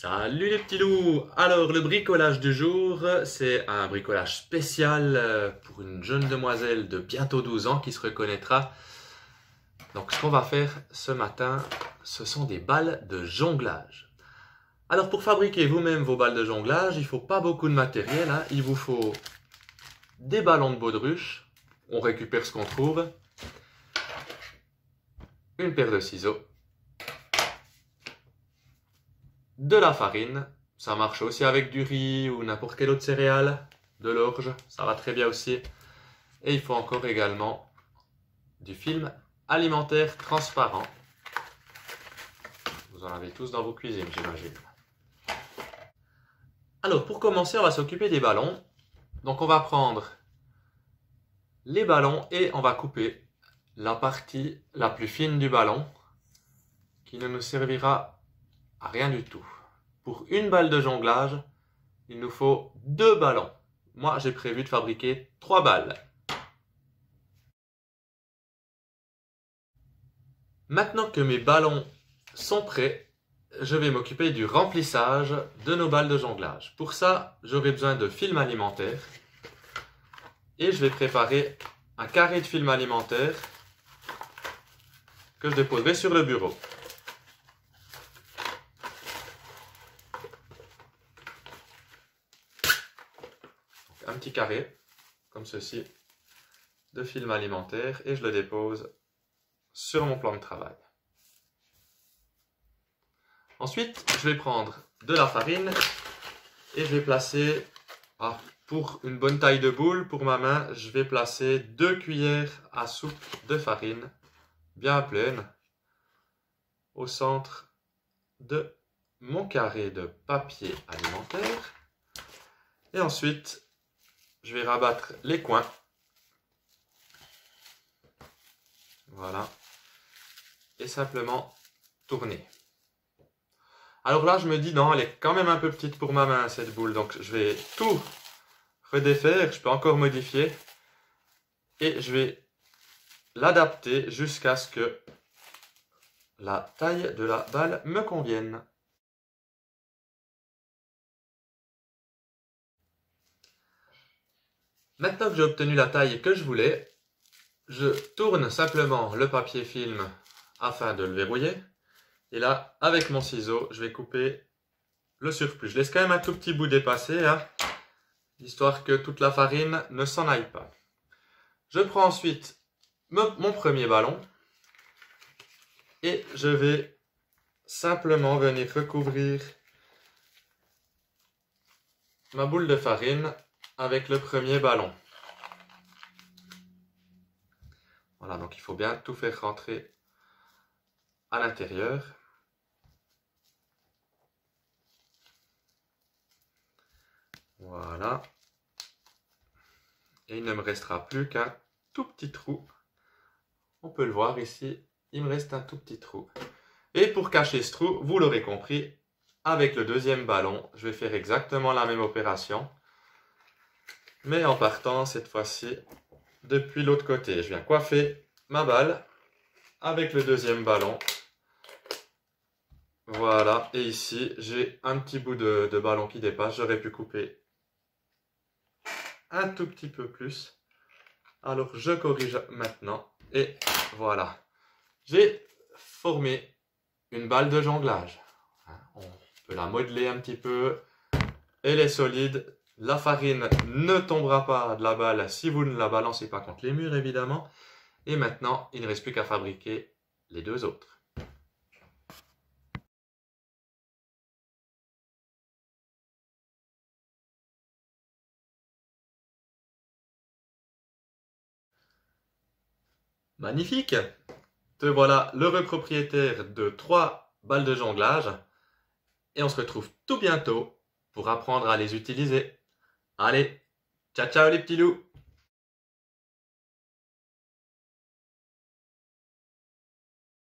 Salut les petits loups! Alors le bricolage du jour, c'est un bricolage spécial pour une jeune demoiselle de bientôt 12 ans qui se reconnaîtra. Donc ce qu'on va faire ce matin, ce sont des balles de jonglage. Alors pour fabriquer vous-même vos balles de jonglage, il ne faut pas beaucoup de matériel, hein. Il vous faut des ballons de baudruche, on récupère ce qu'on trouve, une paire de ciseaux, de la farine, ça marche aussi avec du riz ou n'importe quelle autre céréale, de l'orge, ça va très bien aussi. Et il faut encore également du film alimentaire transparent. Vous en avez tous dans vos cuisines, j'imagine. Alors pour commencer, on va s'occuper des ballons. Donc on va prendre les ballons et on va couper la partie la plus fine du ballon qui ne nous servira à rien du tout. Pour une balle de jonglage, il nous faut 2 ballons. Moi, j'ai prévu de fabriquer 3 balles. Maintenant que mes ballons sont prêts, je vais m'occuper du remplissage de nos balles de jonglage. Pour ça, j'aurai besoin de film alimentaire. Et je vais préparer un carré de film alimentaire que je déposerai sur le bureau. Un petit carré, comme ceci, de film alimentaire et je le dépose sur mon plan de travail. Ensuite, je vais prendre de la farine et je vais placer, pour une bonne taille de boule, pour ma main, je vais placer 2 cuillères à soupe de farine, bien pleine, au centre de mon carré de papier alimentaire. Et ensuite, je vais rabattre les coins. Voilà. Et simplement tourner. Alors là, je me dis, non, elle est quand même un peu petite pour ma main, cette boule. Donc, je vais tout redéfaire. Je peux encore modifier. Et je vais l'adapter jusqu'à ce que la taille de la balle me convienne. Maintenant que j'ai obtenu la taille que je voulais, je tourne simplement le papier film afin de le verrouiller. Et là, avec mon ciseau, je vais couper le surplus. Je laisse quand même un tout petit bout dépassé, hein, histoire que toute la farine ne s'en aille pas. Je prends ensuite mon premier ballon et je vais simplement venir recouvrir ma boule de farine avec le premier ballon. Voilà, donc il faut bien tout faire rentrer à l'intérieur. Voilà. Et il ne me restera plus qu'un tout petit trou. On peut le voir ici, il me reste un tout petit trou. Et pour cacher ce trou, vous l'aurez compris, avec le deuxième ballon, je vais faire exactement la même opération. Mais en partant cette fois-ci depuis l'autre côté. Je viens coiffer ma balle avec le deuxième ballon. Voilà, et ici j'ai un petit bout de ballon qui dépasse. J'aurais pu couper un tout petit peu plus. Alors je corrige maintenant et voilà. J'ai formé une balle de jonglage. On peut la modeler un petit peu. Elle est solide. La farine ne tombera pas de la balle si vous ne la balancez pas contre les murs, évidemment. Et maintenant, il ne reste plus qu'à fabriquer les 2 autres. Magnifique! Te voilà l'heureux propriétaire de 3 balles de jonglage. Et on se retrouve tout bientôt pour apprendre à les utiliser. Allez, ciao ciao les petits loups!